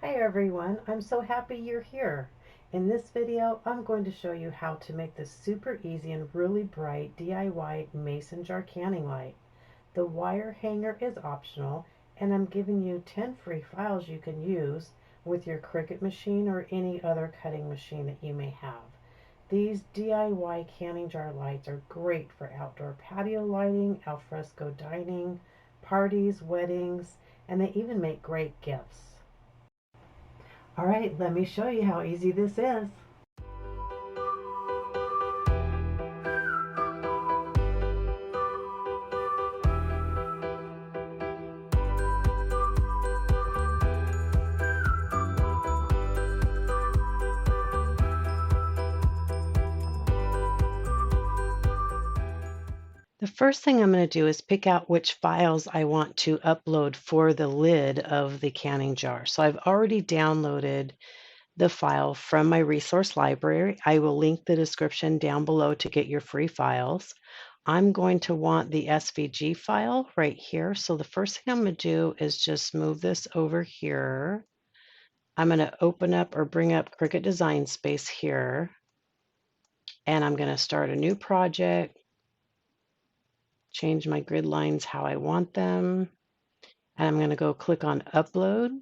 Hi everyone, I'm so happy you're here. In this video, I'm going to show you how to make this super easy and really bright DIY mason jar canning light. The wire hanger is optional, and I'm giving you 10 free files you can use with your Cricut machine or any other cutting machine that you may have. These DIY canning jar lights are great for outdoor patio lighting, alfresco dining, parties, weddings, and they even make great gifts. All right, let me show you how easy this is. The first thing I'm going to do is pick out which files I want to upload for the lid of the canning jar. So I've already downloaded the file from my resource library. I will link the description down below to get your free files. I'm going to want the SVG file right here. So the first thing I'm going to do is just move this over here. I'm going to open up or bring up Cricut Design Space here. And I'm going to start a new project. Change my grid lines how I want them. And I'm going to go click on upload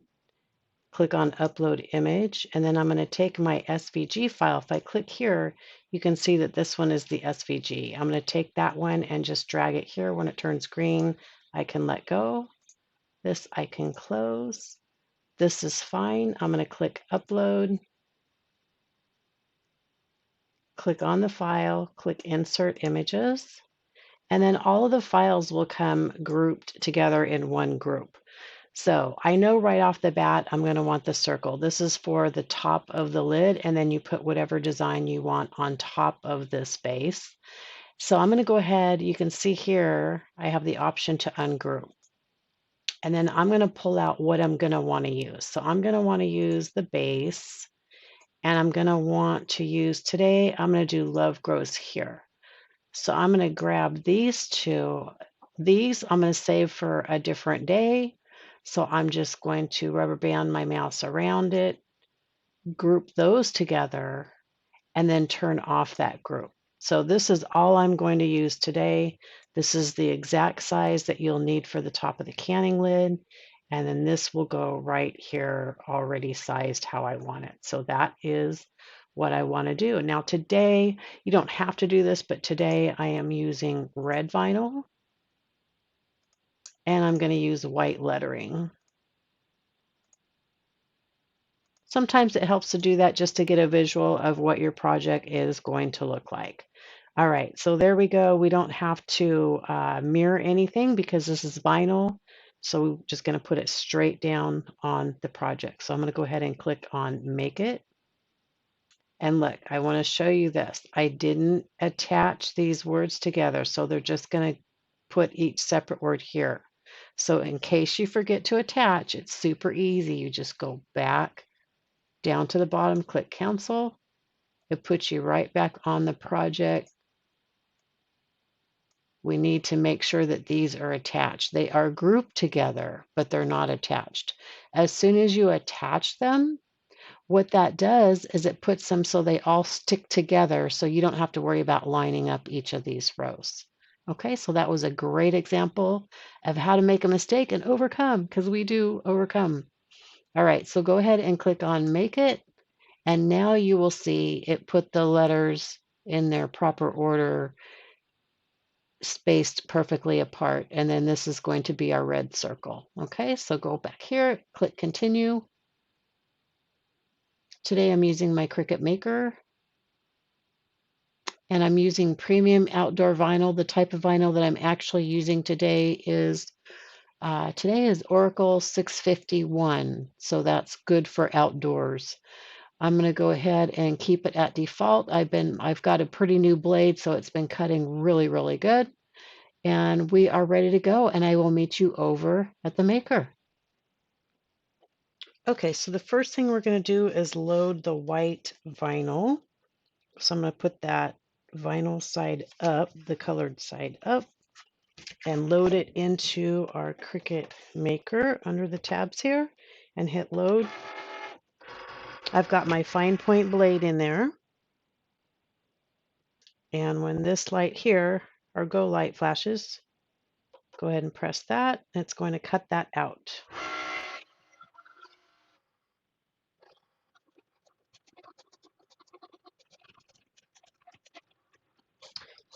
image, and then I'm going to take my SVG file. If I click here, you can see that this one is the SVG. I'm going to take that one and just drag it here. When it turns green, I can let go. This I can close. This is fine. I'm going to click upload, click on the file, click insert images. And then all of the files will come grouped together in one group. So I know right off the bat, I'm going to want the circle. This is for the top of the lid, and then you put whatever design you want on top of this base. So I'm going to go ahead. You can see here, I have the option to ungroup. And then I'm going to pull out what I'm going to want to use. So I'm going to want to use the base, and I'm going to want to use today, I'm going to do Love Grows Here. So I'm going to grab these two. These I'm going to save for a different day. So I'm just going to rubber band my mouse around it, group those together, and then turn off that group. So this is all I'm going to use today. This is the exact size that you'll need for the top of the canning lid. And then this will go right here, already sized how I want it. So that is what I want to do. Now today, you don't have to do this, but today I am using red vinyl and I'm going to use white lettering. Sometimes it helps to do that just to get a visual of what your project is going to look like. All right, so there we go. We don't have to mirror anything because this is vinyl. So we're just going to put it straight down on the project. So I'm going to go ahead and click on Make It. And look, I want to show you this. I didn't attach these words together, so they're just going to put each separate word here. So in case you forget to attach, it's super easy. You just go back down to the bottom, click Cancel. It puts you right back on the project. We need to make sure that these are attached. They are grouped together, but they're not attached. As soon as you attach them, what that does is it puts them so they all stick together so you don't have to worry about lining up each of these rows. Okay, so that was a great example of how to make a mistake and overcome, because we do overcome. All right, so go ahead and click on Make It, and now you will see it put the letters in their proper order, spaced perfectly apart, and then this is going to be our red circle. Okay, so go back here, click Continue. Today I'm using my Cricut Maker, and I'm using premium outdoor vinyl. The type of vinyl that I'm actually using today is Oracle 651, so that's good for outdoors. I'm going to go ahead and keep it at default. I've got a pretty new blade, so it's been cutting really, really good. And we are ready to go, and I will meet you over at the maker. Okay, so the first thing we're going to do is load the white vinyl. So I'm going to put that vinyl side up, the colored side up, and load it into our Cricut Maker under the tabs here and hit load. I've got my fine point blade in there. And when this light here, or go light flashes, go ahead and press that. It's going to cut that out.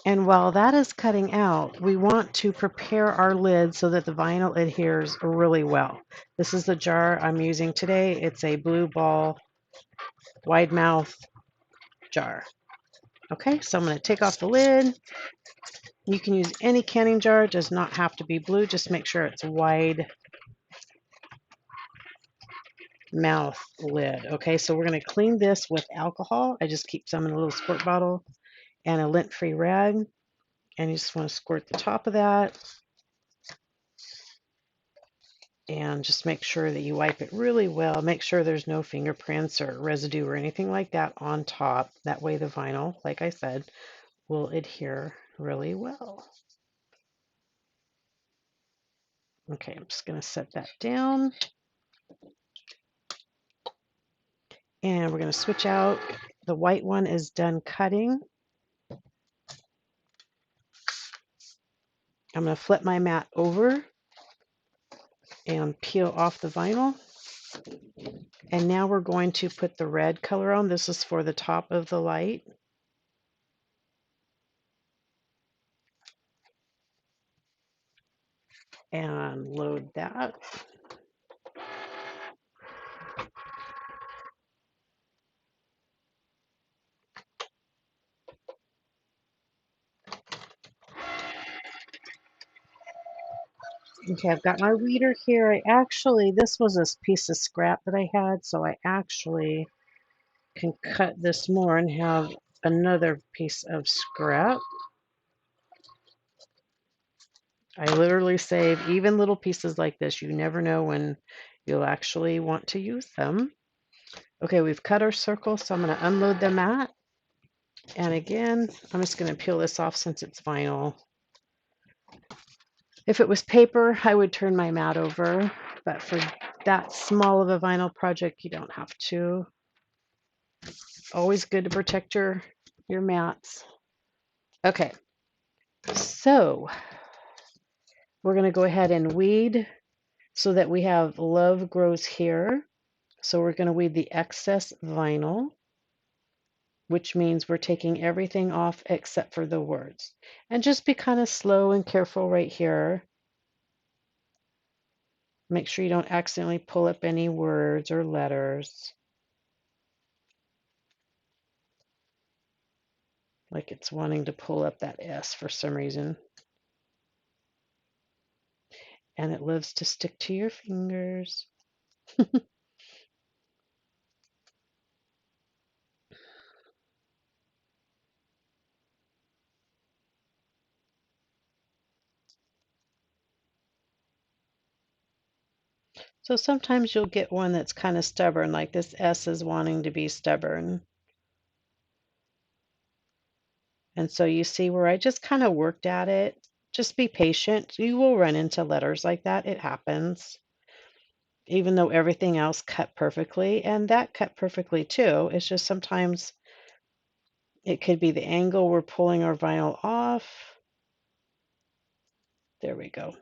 And while that is cutting out, we want to prepare our lid so that the vinyl adheres really well. This is the jar I'm using today. It's a blue ball wide mouth jar. Okay, so I'm going to take off the lid. You can use any canning jar, it does not have to be blue. Just make sure it's wide mouth lid. Okay, so we're going to clean this with alcohol. I just keep some in a little squirt bottle and a lint-free rag. And you just want to squirt the top of that. And just make sure that you wipe it really well. Make sure there's no fingerprints or residue or anything like that on top. That way the vinyl, like I said, will adhere really well. Okay, I'm just going to set that down. And we're going to switch out. The white one is done cutting. I'm going to flip my mat over and peel off the vinyl. And now we're going to put the red color on. This is for the top of the light. And load that. Okay, I've got my weeder here. This was a piece of scrap that I had, so I actually can cut this more and have another piece of scrap. I literally save even little pieces like this. You never know when you'll actually want to use them. Okay, we've cut our circle, so I'm going to unload the mat. And again, I'm just going to peel this off since it's vinyl. If it was paper, I would turn my mat over, but for that small of a vinyl project, you don't have to. Always good to protect your mats. Okay, so we're going to go ahead and weed so that we have love grows here. So we're going to weed the excess vinyl, which means we're taking everything off except for the words. And just be kind of slow and careful right here. Make sure you don't accidentally pull up any words or letters. Like it's wanting to pull up that S for some reason. And it loves to stick to your fingers. So sometimes you'll get one that's kind of stubborn, like this S is wanting to be stubborn. And so you see where I just kind of worked at it. Just be patient. You will run into letters like that. It happens. Even though everything else cut perfectly, and that cut perfectly too. It's just sometimes it could be the angle we're pulling our vinyl off. There we go.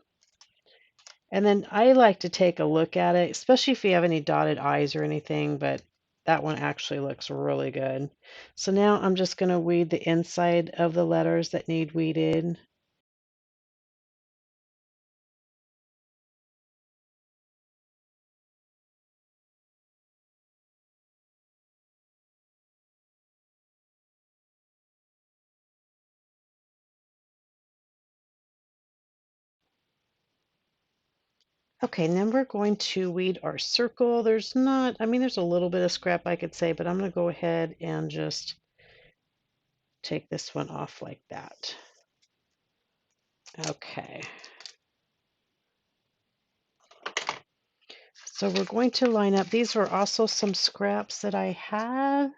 And then I like to take a look at it, especially if you have any dotted I's or anything, but that one actually looks really good. So now I'm just going to weed the inside of the letters that need weeded. Okay, and then we're going to weed our circle. There's not, I mean, there's a little bit of scrap I could say, but I'm going to go ahead and just take this one off like that. Okay. So we're going to line up. These were also some scraps that I have.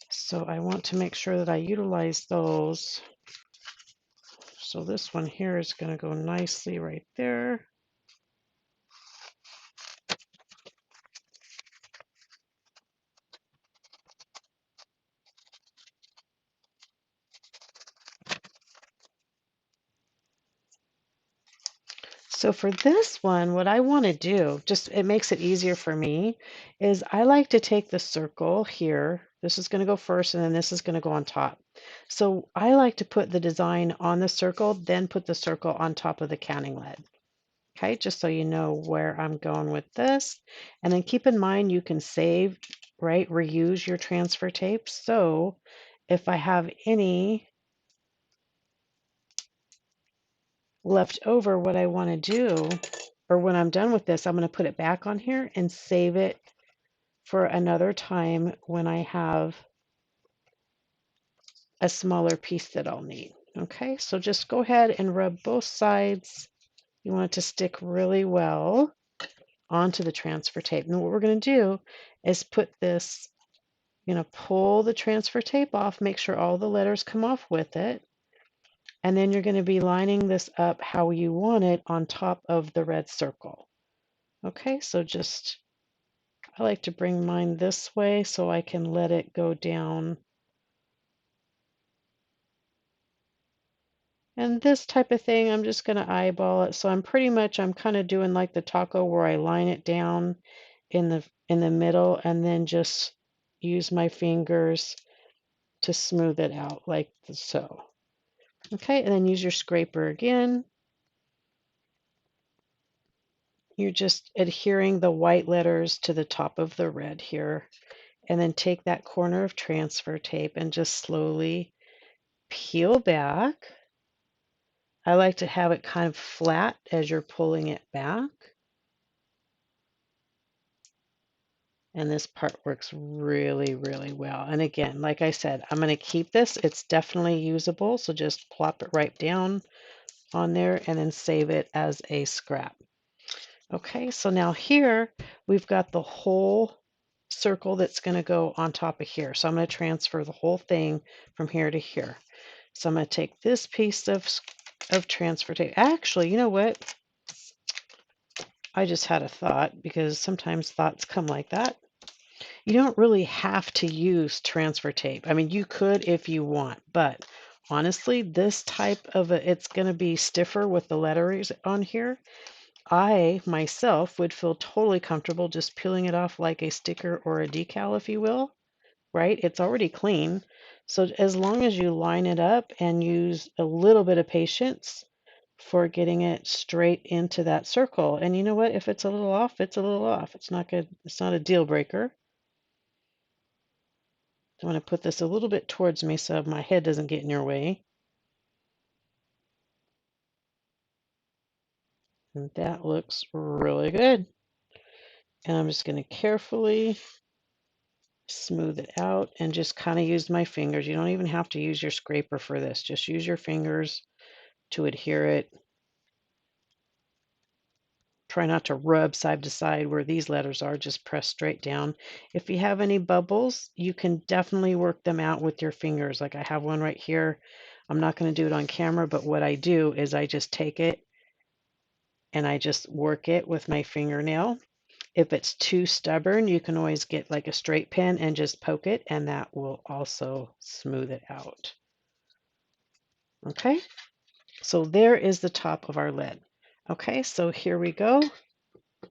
So I want to make sure that I utilize those. So this one here is going to go nicely right there. So for this one, what I want to do, just it makes it easier for me, is I like to take the circle here. This is going to go first, and then this is going to go on top. So I like to put the design on the circle, then put the circle on top of the canning lead. Okay, just so you know where I'm going with this. And then keep in mind you can save, right, reuse your transfer tape. So if I have any left over, what I want to do, or when I'm done with this, I'm going to put it back on here and save it for another time when I have a smaller piece that I'll need. Okay, so just go ahead and rub both sides. You want it to stick really well onto the transfer tape. And what we're going to do is put this, pull the transfer tape off, make sure all the letters come off with it. And then you're going to be lining this up how you want it on top of the red circle. Okay, so I like to bring mine this way so I can let it go down. And this type of thing, I'm just going to eyeball it. So I'm kind of doing like the taco where I line it down in the middle and then just use my fingers to smooth it out like so. Okay, and then use your scraper again. You're just adhering the white letters to the top of the red here. And then take that corner of transfer tape and just slowly peel back. I like to have it kind of flat as you're pulling it back. And this part works really, really well. And again, like I said, I'm going to keep this. It's definitely usable. So just plop it right down on there and then save it as a scrap. Okay, so now here we've got the whole circle that's going to go on top of here. So I'm going to transfer the whole thing from here to here. So I'm going to take this piece of transfer tape. Actually, you know what? I just had a thought because sometimes thoughts come like that. You don't really have to use transfer tape. I mean, you could if you want, but honestly, this type of it's going to be stiffer with the letters on here. I myself would feel totally comfortable just peeling it off like a sticker or a decal, if you will, right? It's already clean. So as long as you line it up and use a little bit of patience for getting it straight into that circle. And you know what? If it's a little off, it's a little off. It's not good. It's not a deal breaker. I want to put this a little bit towards me so my head doesn't get in your way. And that looks really good. And I'm just going to carefully smooth it out and just kind of use my fingers. You don't even have to use your scraper for this. Just use your fingers to adhere it. Try not to rub side to side where these letters are. Just press straight down. If you have any bubbles, you can definitely work them out with your fingers. Like I have one right here. I'm not going to do it on camera, but what I do is I just take it and I just work it with my fingernail. If it's too stubborn, you can always get like a straight pen and just poke it, and that will also smooth it out. Okay, so there is the top of our lid. Okay, so here we go.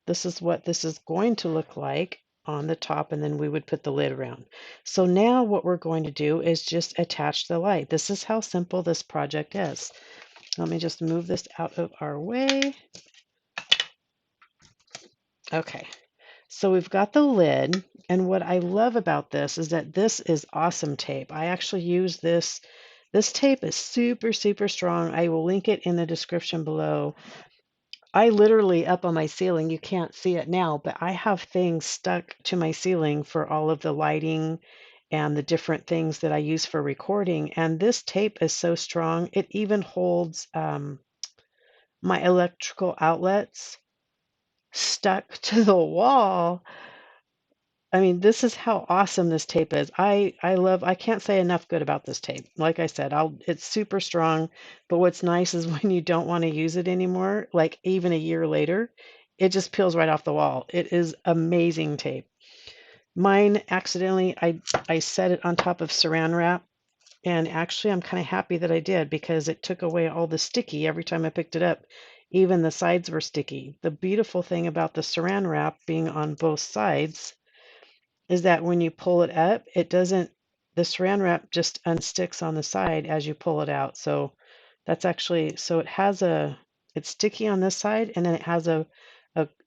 This is what this is going to look like on the top, and then we would put the lid around. So now what we're going to do is just attach the light. This is how simple this project is. Let me just move this out of our way. Okay, so we've got the lid, and what I love about this is that this is awesome tape. I actually use this. This tape is super, super strong. I will link it in the description below. I literally, up on my ceiling, you can't see it now, but I have things stuck to my ceiling for all of the lighting and the different things that I use for recording. And this tape is so strong, it even holds my electrical outlets stuck to the wall. I mean, this is how awesome this tape is. I can't say enough good about this tape. Like I said, it's super strong, but what's nice is when you don't want to use it anymore, like even a year later, it just peels right off the wall. It is amazing tape. Mine accidentally, I set it on top of saran wrap, and actually I'm kind of happy that I did because it took away all the sticky every time I picked it up. Even the sides were sticky. The beautiful thing about the saran wrap being on both sides is that when you pull it up, it doesn't, the saran wrap just unsticks on the side as you pull it out. So that's actually, so it has it's sticky on this side, and then it has a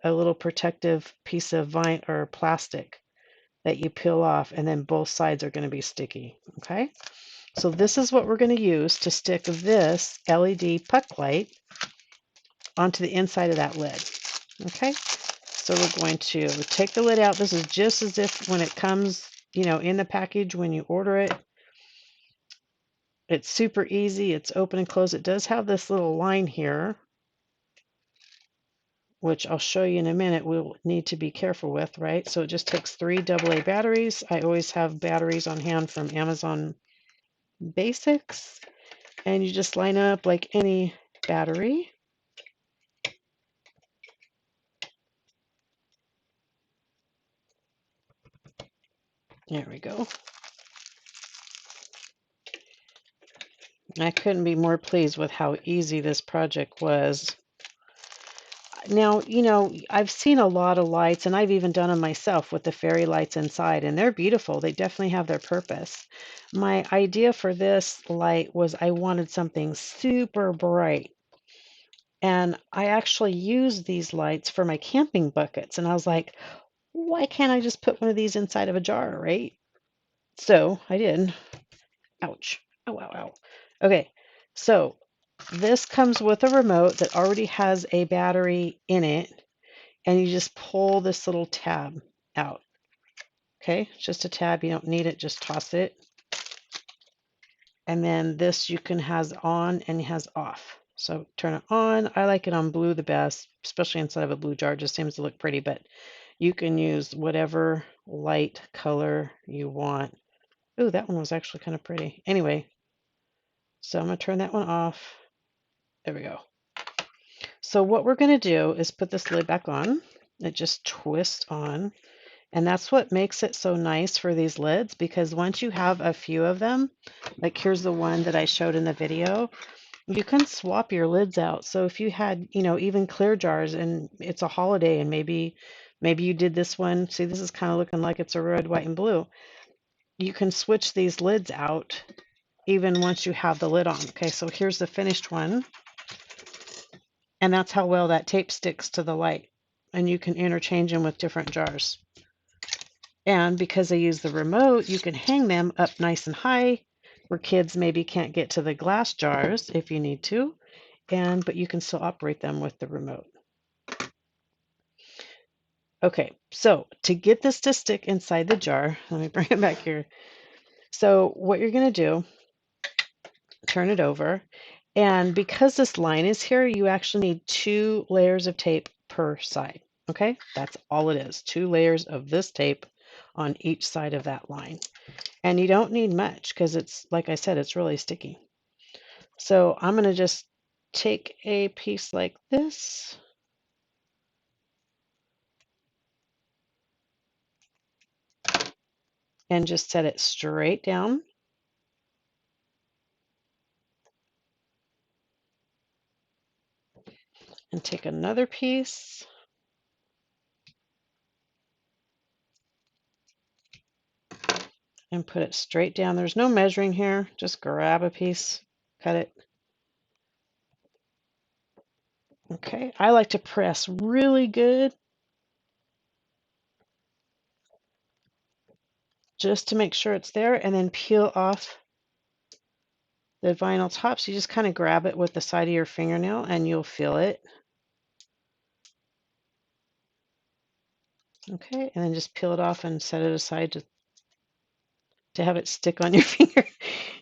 little protective piece of vine or plastic that you peel off, and then both sides are going to be sticky. Okay. So this is what we're going to use to stick this LED puck light onto the inside of that lid. Okay. So we're going to take the lid out. This is just as if when it comes, in the package when you order it. It's super easy. It's open and close. It does have this little line here, which I'll show you in a minute. We'll need to be careful with, right? So it just takes 3 AA batteries. I always have batteries on hand from Amazon Basics, and you just line up like any battery. There we go. I couldn't be more pleased with how easy this project was. Now, I've seen a lot of lights, and I've even done them myself with the fairy lights inside, and they're beautiful. They definitely have their purpose. My idea for this light was I wanted something super bright. And I actually use these lights for my camping buckets. And I was like, why can't I just put one of these inside of a jar, right? So I did. Ouch. Ow, ow, ow. Okay, so this comes with a remote that already has a battery in it, and you just pull this little tab out. Okay, it's just a tab. You don't need it. Just toss it. And then this you can has on and has off. So turn it on. I like it on blue the best, especially inside of a blue jar. It just seems to look pretty, but you can use whatever light color you want. Oh, that one was actually kind of pretty. Anyway, so I'm going to turn that one off. There we go. So what we're going to do is put this lid back on. It just twists on. And that's what makes it so nice for these lids, because once you have a few of them, like here's the one that I showed in the video, you can swap your lids out. So if you had, even clear jars and it's a holiday and maybe you did this one. See, this is kind of looking like it's a red, white, and blue. You can switch these lids out even once you have the lid on. Okay, so here's the finished one. And that's how well that tape sticks to the light. And you can interchange them with different jars. And because I use the remote, you can hang them up nice and high where kids maybe can't get to the glass jars if you need to. But you can still operate them with the remote. Okay, so to get this to stick inside the jar, let me bring it back here. So what you're going to do, turn it over. And because this line is here, you actually need 2 layers of tape per side. Okay, that's all it is. 2 layers of this tape on each side of that line. And you don't need much because it's, like I said, it's really sticky. So I'm going to just take a piece like this. And just set it straight down. And take another piece. And put it straight down. There's no measuring here. Just grab a piece, cut it. Okay, I like to press really good just to make sure it's there, and then peel off the vinyl top. So you just kind of grab it with the side of your fingernail and you'll feel it. Okay, and then just peel it off and set it aside to have it stick on your finger.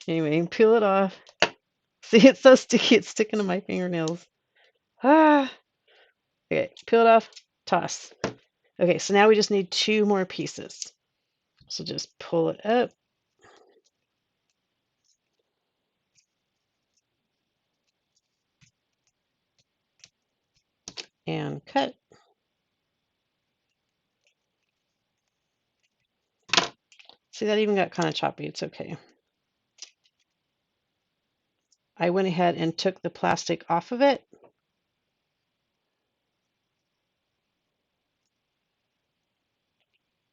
Anyway, peel it off. See, it's so sticky, it's sticking to my fingernails. Ah, okay, peel it off, toss. Okay, so now we just need 2 more pieces. So just pull it up. And cut. See, that even got kind of choppy. It's okay. I went ahead and took the plastic off of it.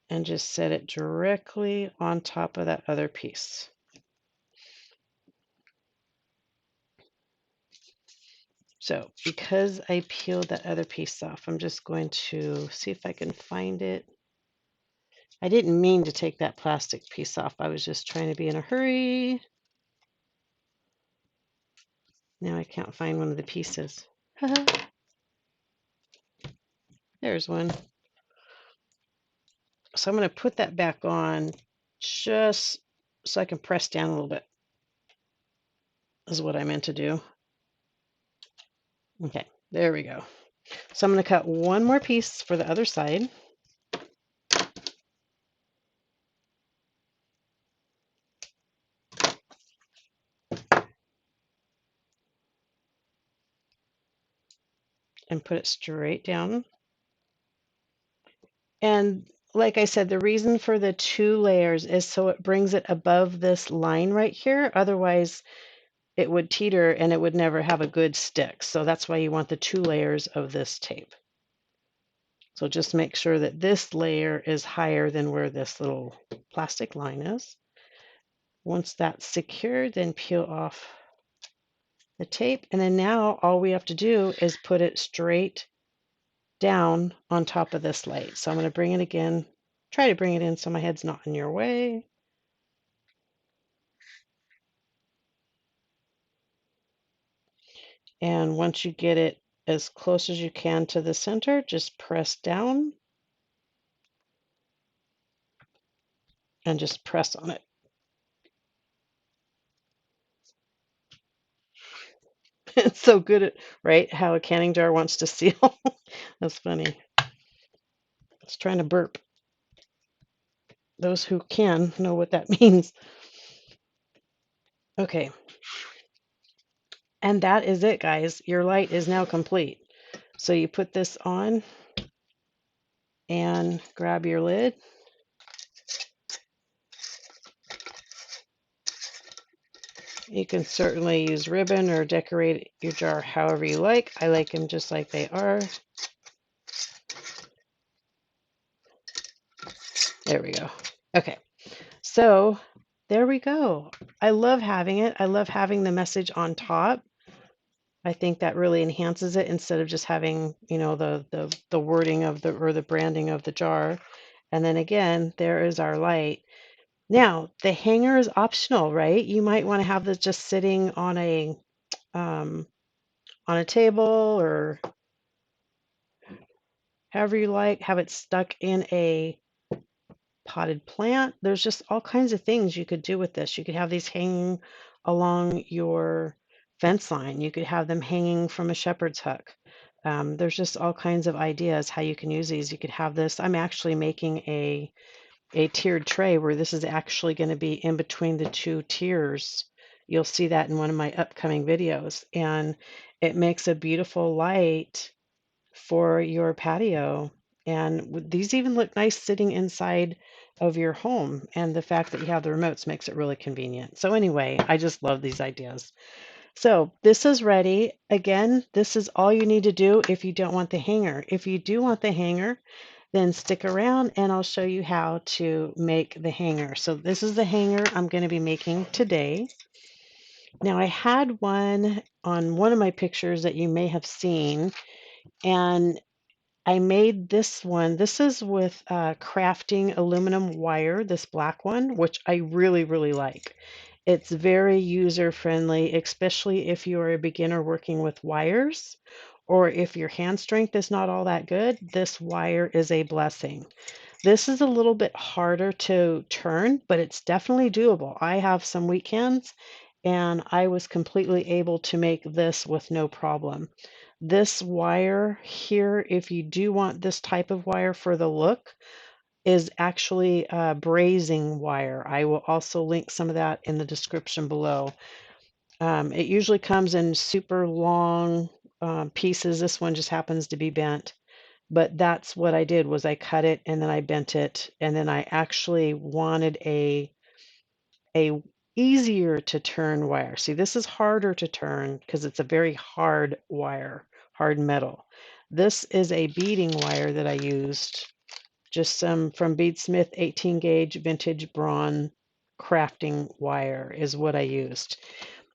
and just set it directly on top of that other piece. So because I peeled that other piece off, I'm just going to see if I can find it. I didn't mean to take that plastic piece off. I was just trying to be in a hurry. Now I can't find one of the pieces. There's one. So I'm going to put that back on just so I can press down a little bit, is what I meant to do. Okay, there we go. So I'm going to cut one more piece for the other side. And put it straight down. And like I said, the reason for the 2 layers is so it brings it above this line right here. Otherwise, it would teeter and it would never have a good stick. So that's why you want the 2 layers of this tape. So just make sure that this layer is higher than where this little plastic line is. Once that's secured, then peel off the tape. And then now all we have to do is put it straight down on top of this light. So I'm going to bring it again, try to bring it in so my head's not in your way. And once you get it as close as you can to the center, just press down and just press on it. It's so good at, right, how a canning jar wants to seal. That's funny. It's trying to burp. Those who can know what that means. Okay. And that is it, guys. Your light is now complete. So you put this on and grab your lid. You can certainly use ribbon or decorate your jar however you like. I like them just like they are. There we go. Okay, so there we go. I love having it. I love having the message on top. I think that really enhances it instead of just having, you know, the wording of the or the branding of the jar. And then again, there is our light. Now, the hanger is optional, right? You might want to have this just sitting on a table or however you like, have it stuck in a potted plant. There's just all kinds of things you could do with this. You could have these hanging along your fence line. You could have them hanging from a shepherd's hook. There's just all kinds of ideas how you can use these. You could have this. I'm actually making a tiered tray where this is actually going to be in between the 2 tiers. You'll see that in one of my upcoming videos. And it makes a beautiful light for your patio. And these even look nice sitting inside of your home. And the fact that you have the remotes makes it really convenient. So anyway, I just love these ideas. So this is ready. Again, this is all you need to do if you don't want the hanger. If you do want the hanger, then stick around and I'll show you how to make the hanger. So this is the hanger I'm going to be making today. Now I had one on one of my pictures that you may have seen, and I made this one. This is with crafting aluminum wire, this black one, which I really, really like. It's very user friendly, especially if you are a beginner working with wires, or if your hand strength is not all that good. This wire is a blessing. This is a little bit harder to turn, but it's definitely doable. I have some weak hands, and I was completely able to make this with no problem. This wire here, if you do want this type of wire for the look, is actually brazing wire. I will also link some of that in the description below. It usually comes in super long pieces. This one just happens to be bent. But that's what I did was I cut it and then I bent it, and then I actually wanted a easier to turn wire. See, this is harder to turn because it's a very hard wire, hard metal. This is a beading wire that I used Just some from Beadsmith 18 gauge vintage brawn crafting wire is what I used.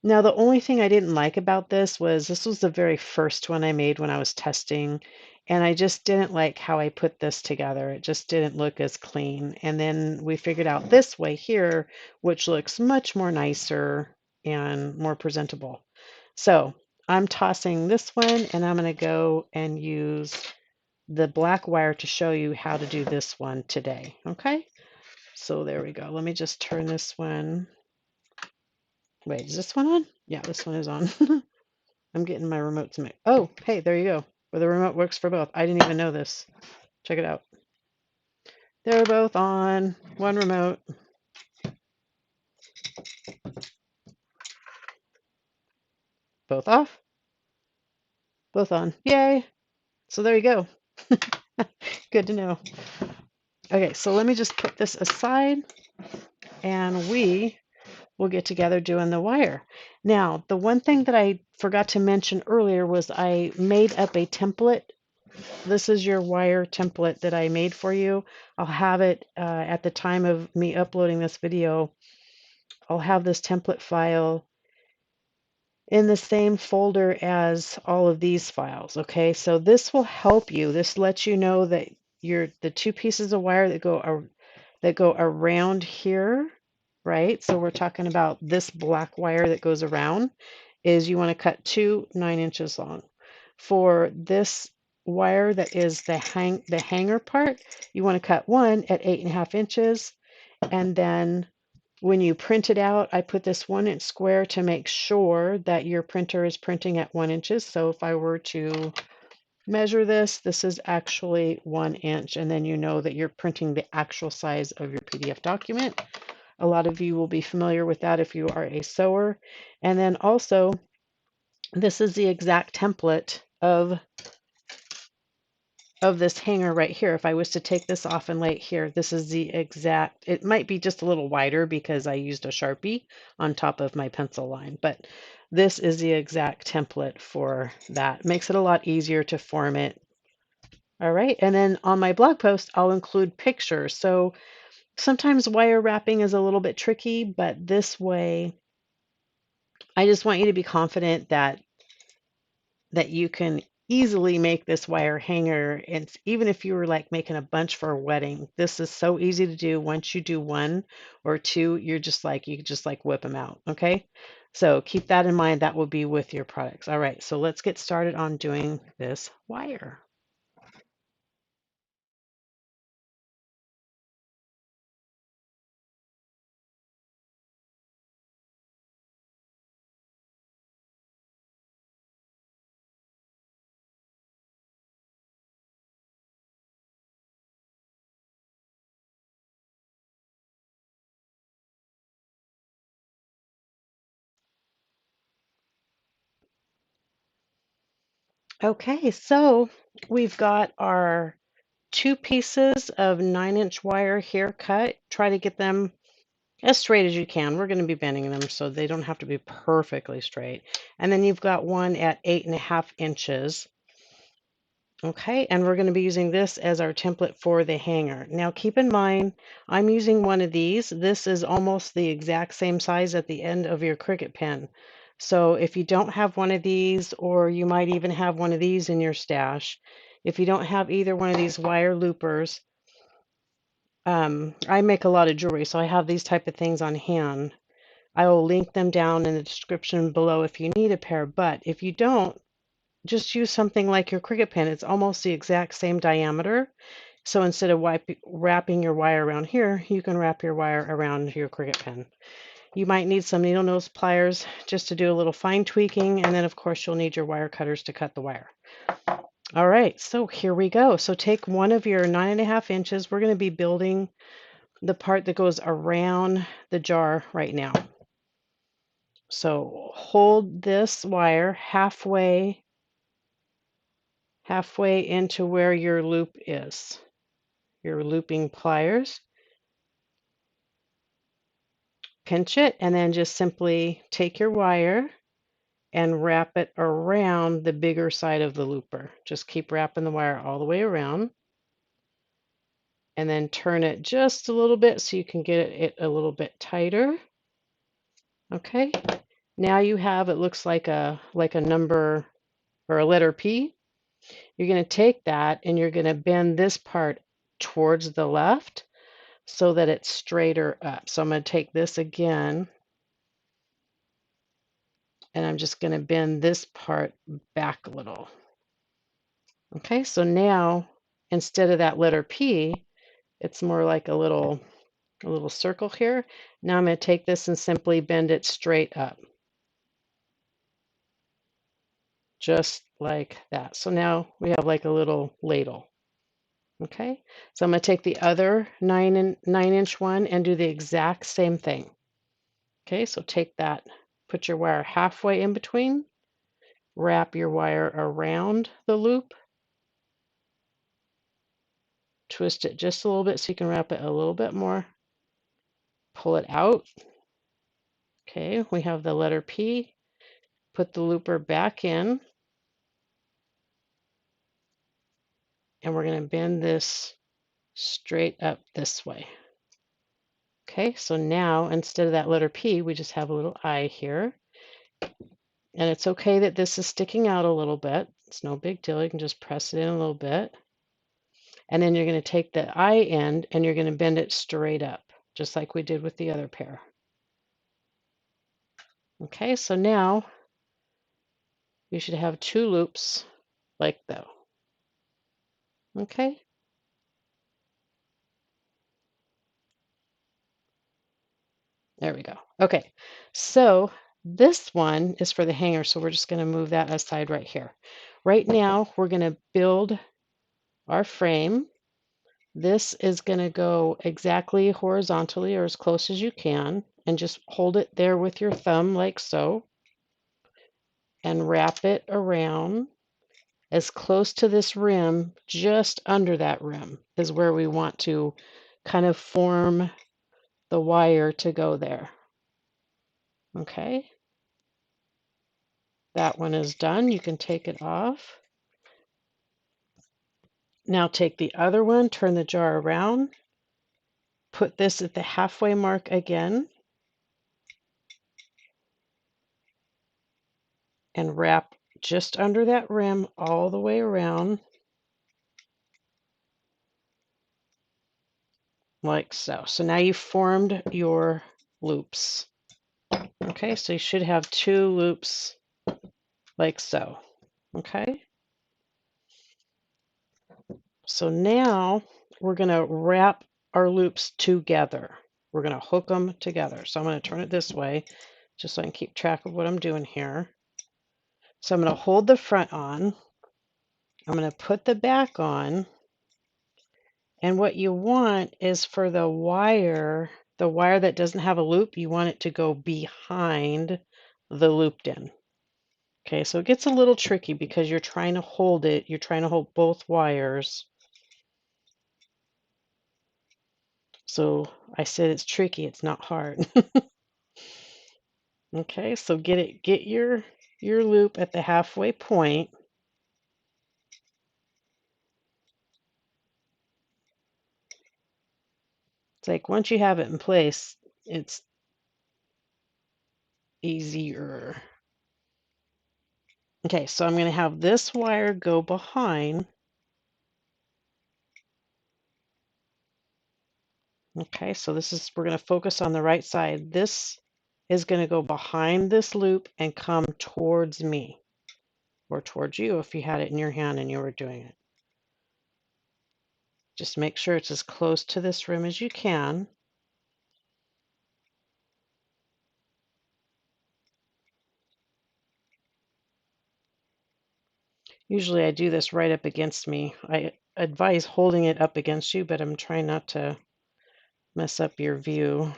Now, the only thing I didn't like about this was the very first one I made when I was testing, and I just didn't like how I put this together. It just didn't look as clean. And then we figured out this way here, which looks much more nicer and more presentable. So I'm tossing this one, and I'm going to go and use the black wire to show you how to do this one today. Okay, so there we go. Let me just turn this one. Wait, is this one on? Yeah, this one is on. I'm getting my remote to make. Oh, hey, there you go. Well, the remote works for both. I didn't even know this. Check it out. They're both on. One remote. Both off. Both on. Yay. So there you go. Good to know. Okay, so let me just put this aside and we will get together doing the wire. Now, the one thing that I forgot to mention earlier was I made up a template. This is your wire template that I made for you. I'll have it at the time of me uploading this video. I'll have this template file in the same folder as all of these files. Okay, so this will help you. This lets you know that the two pieces of wire that go around here, right? So we're talking about this black wire that goes around is you want to cut 2 9 inches long. For this wire that is the hanger part, you want to cut one at 8.5 inches, and then when you print it out, I put this 1 inch square to make sure that your printer is printing at 1 inches. So if I were to measure this, this is actually 1 inch, and then you know that you're printing the actual size of your PDF document. A lot of you will be familiar with that if you are a sewer. And then also, this is the exact template of this hanger right here. If I was to take this off and lay it here, this is the exact, it might be just a little wider because I used a Sharpie on top of my pencil line, but this is the exact template for that. Makes it a lot easier to form it. All right, and then on my blog post, I'll include pictures. So sometimes wire wrapping is a little bit tricky, but this way, I just want you to be confident that you can easily make this wire hanger. And even if you were like making a bunch for a wedding, this is so easy to do. Once you do one or two, you can just like whip them out. Okay. So keep that in mind. That will be with your products. All right. So let's get started on doing this wire. Okay. So we've got our two pieces of 9 inch wire here cut. Try to get them as straight as you can. We're going to be bending them so they don't have to be perfectly straight. And then you've got one at 8.5 inches. Okay, and we're going to be using this as our template for the hanger. Now keep in mind, I'm using one of these. This is almost the exact same size at the end of your Cricut pen. So if you don't have one of these, or you might even have one of these in your stash, if you don't have either one of these wire loopers, I make a lot of jewelry, so I have these type of things on hand. I will link them down in the description below if you need a pair, but if you don't, just use something like your Cricut pen. It's almost the exact same diameter. So instead of wrapping your wire around here, you can wrap your wire around your Cricut pen. You might need some needle nose pliers just to do a little fine tweaking, and then of course you'll need your wire cutters to cut the wire. All right, so here we go. So take one of your 9.5 inches. We're going to be building the part that goes around the jar right now. So hold this wire halfway into where your loop is, your looping pliers. Pinch it and then just simply take your wire and wrap it around the bigger side of the looper. Just keep wrapping the wire all the way around. and then turn it just a little bit so you can get it a little bit tighter. Okay. Now you have, it looks like a number or a letter P. You're going to take that and you're going to bend this part towards the left so that it's straighter up. So I'm going to take this again and I'm just going to bend this part back a little. Okay, so now instead of that letter P, it's more like a little circle here. Now I'm going to take this and simply bend it straight up. Just like that. So now we have like a little ladle. Okay, so I'm going to take the other 9-inch one and do the exact same thing. Okay, so take that, put your wire halfway in between, wrap your wire around the loop, twist it just a little bit so you can wrap it a little bit more, pull it out. Okay, we have the letter P, put the looper back in, and we're going to bend this straight up this way. Okay, so now instead of that letter P, we just have a little I here. And it's okay that this is sticking out a little bit. It's no big deal. You can just press it in a little bit. And then you're going to take the I end and you're going to bend it straight up, just like we did with the other pair. Okay, so now you should have 2 loops like that. Okay. There we go. Okay, so this one is for the hanger, so we're just going to move that aside right here. Right now, we're going to build our frame. This is going to go exactly horizontally or as close as you can, and just hold it there with your thumb like so, and wrap it around as close to this rim, just under that rim is where we want to kind of form the wire to go there. Okay, that one is done. You can take it off. Now take the other one, turn the jar around, put this at the halfway mark again, and wrap just under that rim all the way around like so. So now you've formed your loops. Okay, so you should have 2 loops like so. Okay, so now we're going to wrap our loops together. We're going to hook them together. So I'm going to turn it this way just so I can keep track of what I'm doing here. So I'm going to hold the front on. I'm going to put the back on. And what you want is for the wire that doesn't have a loop, you want it to go behind the looped in. Okay, so it gets a little tricky because you're trying to hold it, you're trying to hold both wires. So I said it's tricky, it's not hard. Okay, so get your loop at the halfway point. It's like once you have it in place, it's easier. Okay, so I'm going to have this wire go behind. Okay, so we're going to focus on the right side. This is going to go behind this loop and come towards me, or towards you if you had it in your hand and you were doing it. Just make sure it's as close to this rim as you can. Usually I do this right up against me. I advise holding it up against you, but I'm trying not to mess up your view.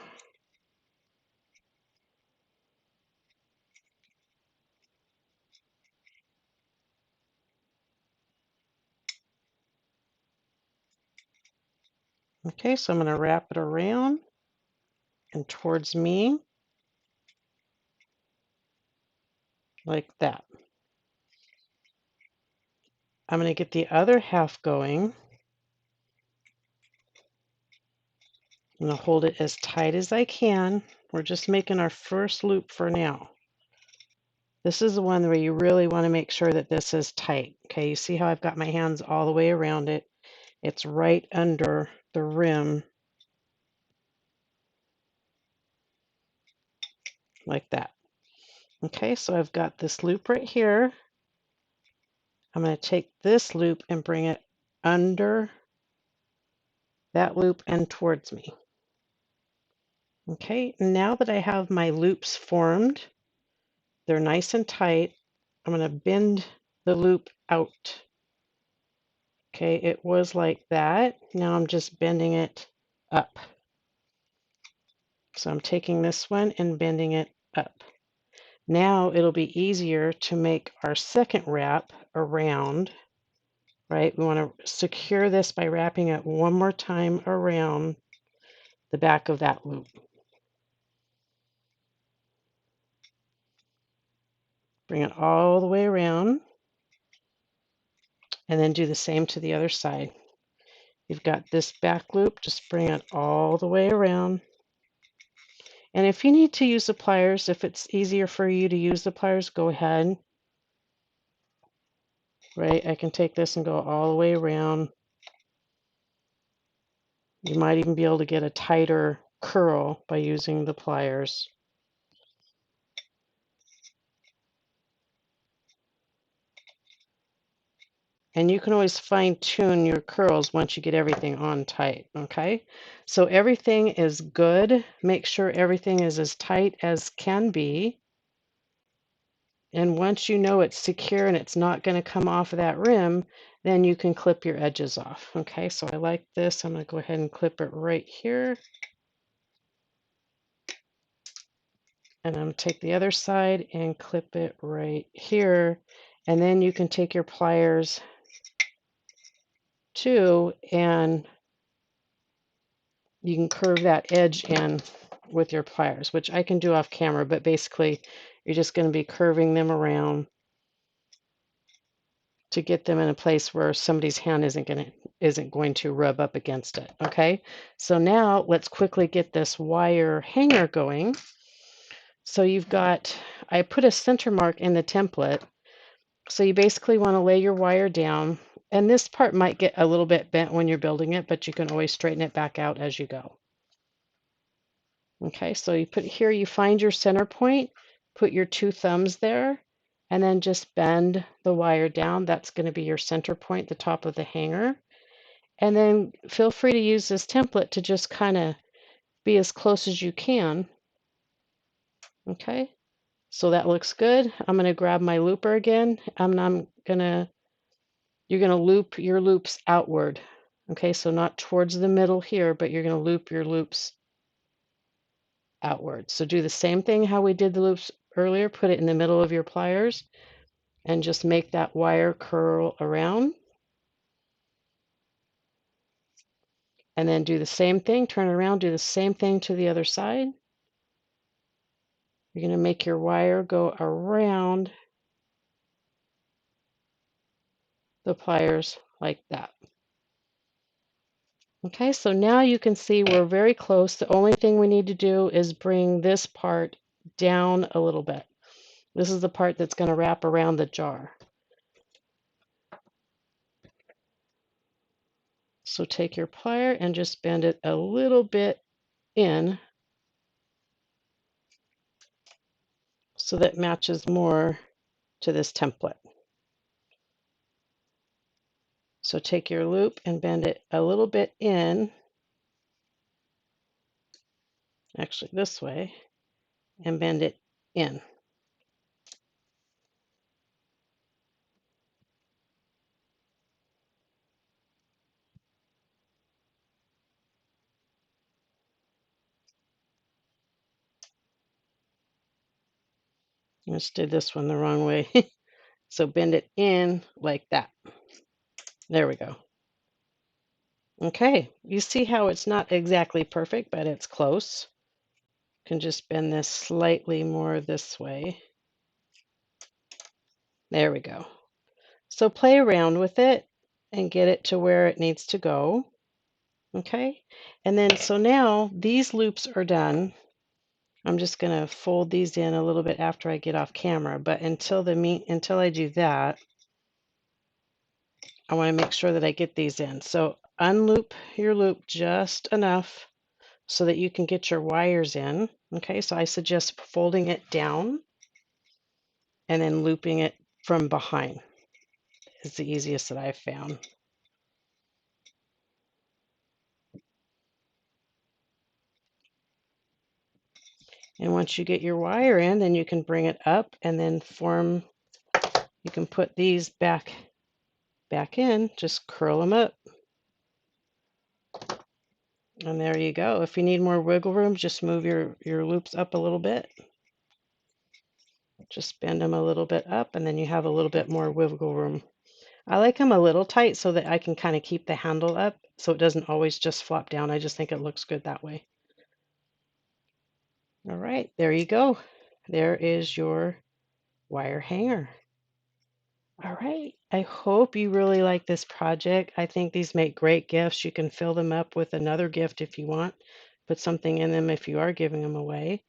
Okay, so I'm going to wrap it around and towards me like that. I'm going to get the other half going. I'm going to hold it as tight as I can. We're just making our first loop for now. This is the one where you really want to make sure that this is tight. Okay, you see how I've got my hands all the way around it? It's right under the rim like that. Okay, so I've got this loop right here. I'm going to take this loop and bring it under that loop and towards me. Okay, now that I have my loops formed, they're nice and tight. I'm going to bend the loop out. Okay, it was like that. Now I'm just bending it up. So I'm taking this one and bending it up. Now it'll be easier to make our second wrap around, right? We want to secure this by wrapping it one more time around the back of that loop. Bring it all the way around and then do the same to the other side. You've got this back loop, just bring it all the way around. And if you need to use the pliers, if it's easier for you to use the pliers, go ahead. Right, I can take this and go all the way around. You might even be able to get a tighter curl by using the pliers. And you can always fine tune your curls once you get everything on tight, okay? So everything is good. Make sure everything is as tight as can be. And once you know it's secure and it's not going to come off of that rim, then you can clip your edges off. Okay, so I like this. I'm going to go ahead and clip it right here. And I'm going to take the other side and clip it right here. And then you can take your pliers too, and you can curve that edge in with your pliers, which I can do off camera, but basically you're just going to be curving them around to get them in a place where somebody's hand isn't going to rub up against it. Okay, so now let's quickly get this wire hanger going. So you've got, I put a center mark in the template. So you basically want to lay your wire down, and this part might get a little bit bent when you're building it, but you can always straighten it back out as you go. Okay, so you put here, you find your center point, put your two thumbs there, and then just bend the wire down. That's going to be your center point, the top of the hanger. And then feel free to use this template to just kind of be as close as you can. Okay, so that looks good. I'm going to grab my looper again, and you're going to loop your loops outward. Okay, so not towards the middle here, but you're going to loop your loops outward. So do the same thing how we did the loops earlier, put it in the middle of your pliers and just make that wire curl around. And then do the same thing, turn it around, do the same thing to the other side. You're going to make your wire go around the pliers like that. Okay, so now you can see we're very close. The only thing we need to do is bring this part down a little bit. This is the part that's going to wrap around the jar. So take your plier and just bend it a little bit in so that matches more to this template. So take your loop and bend it a little bit in, actually this way, and bend it in. I just did this one the wrong way. So bend it in like that. There we go. Okay, you see how it's not exactly perfect, but it's close. You can just bend this slightly more this way. There we go. So play around with it and get it to where it needs to go. Okay, and then so now these loops are done. I'm just going to fold these in a little bit after I get off camera, but until I do that, I want to make sure that I get these in. So unloop your loop just enough so that you can get your wires in. Okay, so I suggest folding it down and then looping it from behind is the easiest that I've found. And once you get your wire in, then you can bring it up and then you can put these back in, just curl them up. And there you go. If you need more wiggle room, just move your loops up a little bit. Just bend them a little bit up and then you have a little bit more wiggle room. I like them a little tight so that I can kind of keep the handle up so it doesn't always just flop down. I just think it looks good that way. All right, there you go. There is your wire hanger. All right, I hope you really like this project. I think these make great gifts. You can fill them up with another gift if you want. Put something in them if you are giving them away.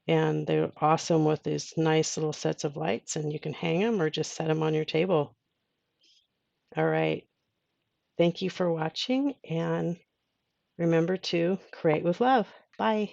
And they're awesome with these nice little sets of lights, and you can hang them or just set them on your table. All right, thank you for watching, and remember to create with love. Bye.